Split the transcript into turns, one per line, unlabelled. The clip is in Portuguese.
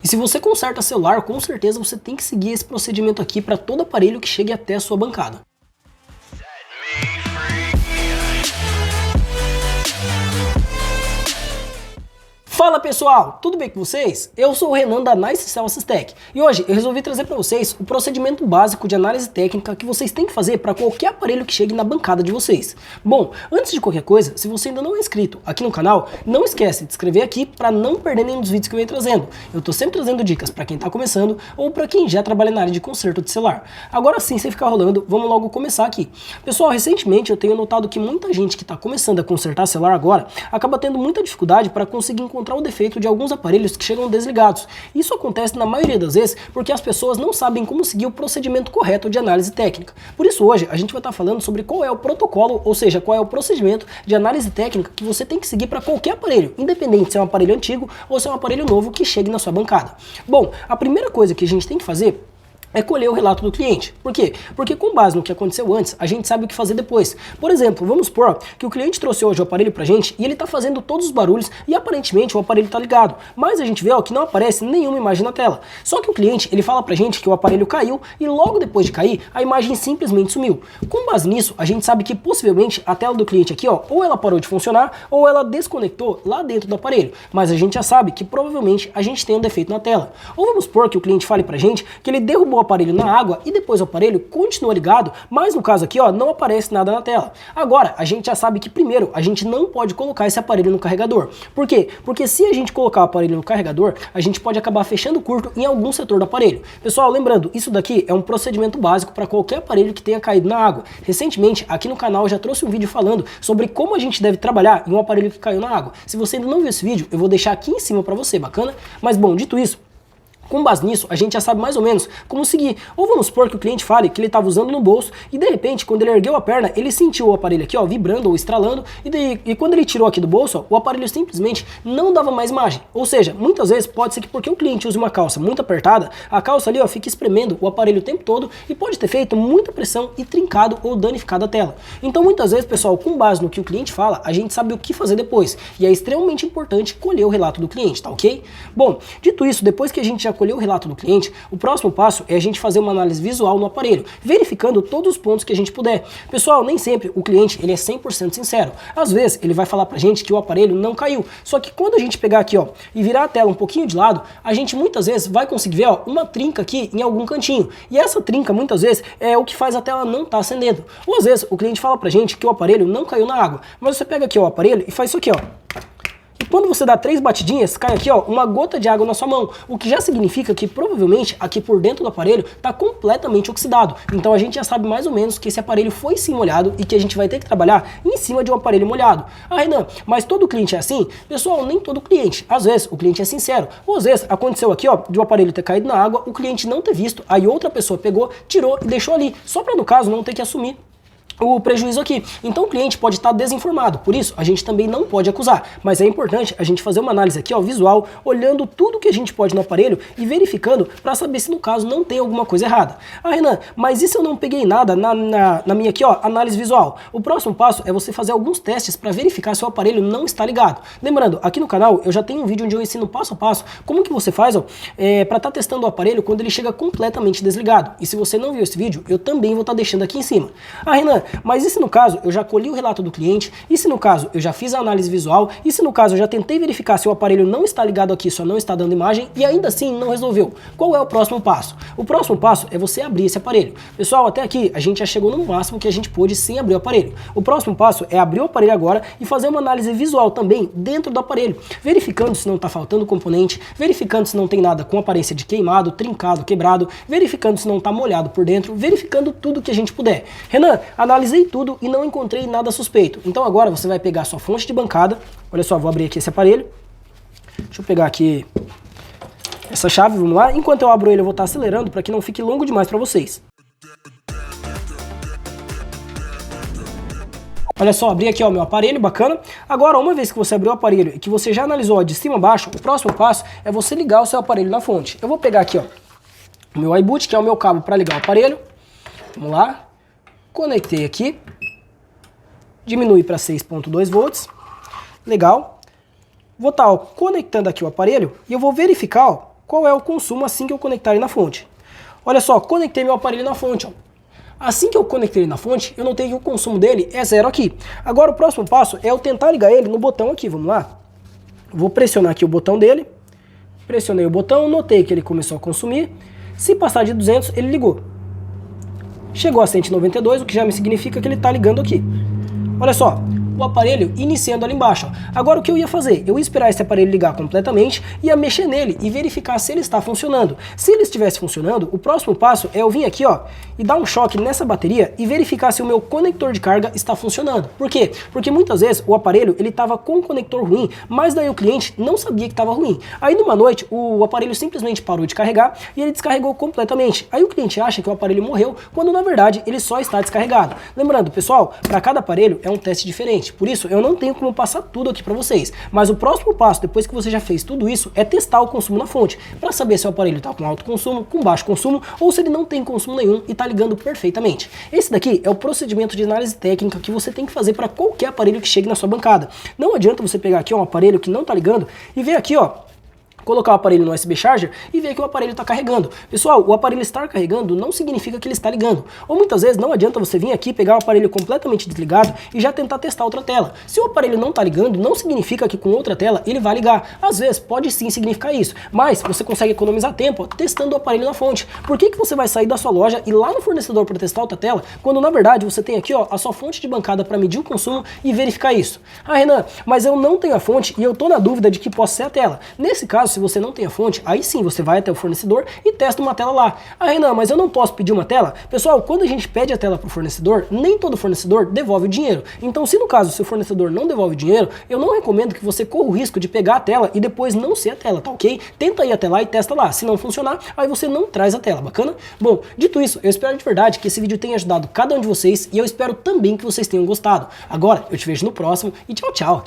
se você conserta celular, com certeza você tem que seguir esse procedimento aqui para todo aparelho que chegue até a sua bancada. Fala pessoal, tudo bem com vocês? Eu sou o Renan da NiceCell Assistec e hoje eu resolvi trazer para vocês o procedimento básico de análise técnica que vocês têm que fazer para qualquer aparelho que chegue na bancada de vocês. Bom, antes de qualquer coisa, se você ainda não é inscrito aqui no canal, não esquece de se inscrever aqui para não perder nenhum dos vídeos que eu venho trazendo. Eu tô sempre trazendo dicas para quem está começando ou para quem já trabalha na área de conserto de celular. Agora sim, sem ficar rolando, vamos logo começar aqui. Pessoal, recentemente eu tenho notado que muita gente que está começando a consertar celular agora acaba tendo muita dificuldade para conseguir encontrar o defeito de alguns aparelhos que chegam desligados. Isso acontece na maioria das vezes porque as pessoas não sabem como seguir o procedimento correto de análise técnica. Por isso hoje a gente vai estar falando sobre qual é o protocolo, ou seja, qual é o procedimento de análise técnica que você tem que seguir para qualquer aparelho, independente se é um aparelho antigo ou se é um aparelho novo que chegue na sua bancada. Bom, a primeira coisa que a gente tem que fazer é colher o relato do cliente. Por quê? Porque com base no que aconteceu antes, a gente sabe o que fazer depois. Por exemplo, vamos supor que o cliente trouxe hoje o aparelho pra gente e ele tá fazendo todos os barulhos e aparentemente o aparelho tá ligado, mas a gente vê que não aparece nenhuma imagem na tela. Só que o cliente, ele fala pra gente que o aparelho caiu e logo depois de cair, a imagem simplesmente sumiu. Com base nisso, a gente sabe que possivelmente a tela do cliente aqui, ou ela parou de funcionar ou ela desconectou lá dentro do aparelho, mas a gente já sabe que provavelmente a gente tem um defeito na tela. Ou vamos supor que o cliente fale pra gente que ele derrubou o aparelho na água e depois o aparelho continua ligado, mas no caso aqui não aparece nada na tela. Agora, a gente já sabe que primeiro a gente não pode colocar esse aparelho no carregador. Por quê? Porque se a gente colocar o aparelho no carregador, a gente pode acabar fechando curto em algum setor do aparelho. Pessoal, lembrando, isso daqui é um procedimento básico para qualquer aparelho que tenha caído na água. Recentemente, aqui no canal eu já trouxe um vídeo falando sobre como a gente deve trabalhar em um aparelho que caiu na água. Se você ainda não viu esse vídeo, eu vou deixar aqui em cima para você, bacana? Mas bom, dito isso, com base nisso, a gente já sabe mais ou menos como seguir. Ou vamos supor que o cliente fale que ele estava usando no bolso e de repente, quando ele ergueu a perna, ele sentiu o aparelho aqui vibrando ou estralando e quando ele tirou aqui do bolso, o aparelho simplesmente não dava mais imagem. Ou seja, muitas vezes pode ser que porque o cliente use uma calça muito apertada, a calça ali fica espremendo o aparelho o tempo todo e pode ter feito muita pressão e trincado ou danificado a tela. Então muitas vezes, pessoal, com base no que o cliente fala, a gente sabe o que fazer depois. E é extremamente importante colher o relato do cliente, tá ok? Bom, dito isso, depois que a gente já colher o relato do cliente, o próximo passo é a gente fazer uma análise visual no aparelho, verificando todos os pontos que a gente puder. Pessoal, nem sempre o cliente ele é 100% sincero. Às vezes ele vai falar pra gente que o aparelho não caiu. Só que quando a gente pegar aqui e virar a tela um pouquinho de lado, a gente muitas vezes vai conseguir ver uma trinca aqui em algum cantinho. E essa trinca muitas vezes é o que faz a tela não estar acendendo. Ou às vezes o cliente fala pra gente que o aparelho não caiu na água. Mas você pega aqui o aparelho e faz isso aqui, Quando você dá 3 batidinhas, cai aqui uma gota de água na sua mão, o que já significa que provavelmente aqui por dentro do aparelho está completamente oxidado. Então a gente já sabe mais ou menos que esse aparelho foi sim molhado e que a gente vai ter que trabalhar em cima de um aparelho molhado. Ah, Renan, mas todo cliente é assim? Pessoal, nem todo cliente. Às vezes o cliente é sincero, ou às vezes aconteceu aqui de o aparelho ter caído na água, o cliente não ter visto, aí outra pessoa pegou, tirou e deixou ali, só para no caso não ter que assumir o prejuízo aqui. Então o cliente pode estar desinformado, por isso a gente também não pode acusar, mas é importante a gente fazer uma análise aqui visual, olhando tudo que a gente pode no aparelho e verificando para saber se no caso não tem alguma coisa errada. Ah, Renan, mas e se eu não peguei nada na minha aqui análise visual? O próximo passo é você fazer alguns testes para verificar se o aparelho não está ligado. Lembrando, aqui no canal eu já tenho um vídeo onde eu ensino passo a passo como que você faz para estar testando o aparelho quando ele chega completamente desligado. E se você não viu esse vídeo, eu também vou estar deixando aqui em cima. Ah, Renan, mas e se no caso eu já colhi o relato do cliente, e se no caso eu já fiz a análise visual, e se no caso eu já tentei verificar se o aparelho não está ligado aqui, só não está dando imagem, e ainda assim não resolveu? Qual é o próximo passo? O próximo passo é você abrir esse aparelho. Pessoal, até aqui a gente já chegou no máximo que a gente pôde sem abrir o aparelho. O próximo passo é abrir o aparelho agora e fazer uma análise visual também dentro do aparelho, verificando se não está faltando componente, verificando se não tem nada com aparência de queimado, trincado, quebrado, verificando se não está molhado por dentro, verificando tudo que a gente puder. Renan, analisei tudo e não encontrei nada suspeito. Então agora você vai pegar a sua fonte de bancada. Olha só, vou abrir aqui esse aparelho. Deixa eu pegar aqui essa chave, vamos lá. Enquanto eu abro ele, eu vou estar acelerando para que não fique longo demais para vocês. Olha só, abri aqui o meu aparelho, bacana. Agora, uma vez que você abriu o aparelho e que você já analisou de cima a baixo, o próximo passo é você ligar o seu aparelho na fonte. Eu vou pegar aqui o meu iBoot, que é o meu cabo para ligar o aparelho. Vamos lá. Conectei aqui, diminui para 6.2 volts, legal. Vou estar conectando aqui o aparelho e eu vou verificar qual é o consumo assim que eu conectar ele na fonte. Olha só, conectei meu aparelho na fonte, ó. Assim que eu conectei ele na fonte, eu notei que o consumo dele é 0 aqui. Agora o próximo passo é eu tentar ligar ele no botão aqui, vamos lá? Vou pressionar aqui o botão dele, pressionei o botão, notei que ele começou a consumir. Se passar de 200, ele ligou. Chegou a 192, o que já me significa que ele está ligando aqui. Olha só, o aparelho iniciando ali embaixo. Ó. Agora o que eu ia fazer? Eu ia esperar esse aparelho ligar completamente, ia mexer nele e verificar se ele está funcionando. Se ele estivesse funcionando, o próximo passo é eu vir aqui ó, e dar um choque nessa bateria e verificar se o meu conector de carga está funcionando. Por quê? Porque muitas vezes o aparelho ele estava com um conector ruim, mas daí o cliente não sabia que estava ruim. Aí numa noite o aparelho simplesmente parou de carregar e ele descarregou completamente. Aí o cliente acha que o aparelho morreu, quando na verdade ele só está descarregado. Lembrando, pessoal, para cada aparelho é um teste diferente. Por isso, eu não tenho como passar tudo aqui para vocês. Mas o próximo passo, depois que você já fez tudo isso, é testar o consumo na fonte, para saber se o aparelho está com alto consumo, com baixo consumo, ou se ele não tem consumo nenhum e está ligando perfeitamente. Esse daqui é o procedimento de análise técnica que você tem que fazer para qualquer aparelho que chegue na sua bancada. Não adianta você pegar aqui ó, um aparelho que não está ligando e ver aqui, ó, colocar o aparelho no USB Charger e ver que o aparelho está carregando. Pessoal, o aparelho estar carregando não significa que ele está ligando. Ou muitas vezes não adianta você vir aqui, pegar o aparelho completamente desligado e já tentar testar outra tela. Se o aparelho não está ligando, não significa que com outra tela ele vai ligar. Às vezes pode sim significar isso, mas você consegue economizar tempo ó, testando o aparelho na fonte. Por que você vai sair da sua loja e ir lá no fornecedor para testar outra tela, quando na verdade você tem aqui ó, a sua fonte de bancada para medir o consumo e verificar isso? Ah, Renan, mas eu não tenho a fonte e eu estou na dúvida de que possa ser a tela. Nesse caso, se você não tem a fonte, aí sim você vai até o fornecedor e testa uma tela lá. Ah, Renan, mas eu não posso pedir uma tela? Pessoal, quando a gente pede a tela para o fornecedor, nem todo fornecedor devolve o dinheiro. Então, se no caso o seu fornecedor não devolve o dinheiro, eu não recomendo que você corra o risco de pegar a tela e depois não ser a tela, tá ok? Tenta ir até lá e testa lá. Se não funcionar, aí você não traz a tela, bacana? Bom, dito isso, eu espero de verdade que esse vídeo tenha ajudado cada um de vocês e eu espero também que vocês tenham gostado. Agora, eu te vejo no próximo e tchau, tchau!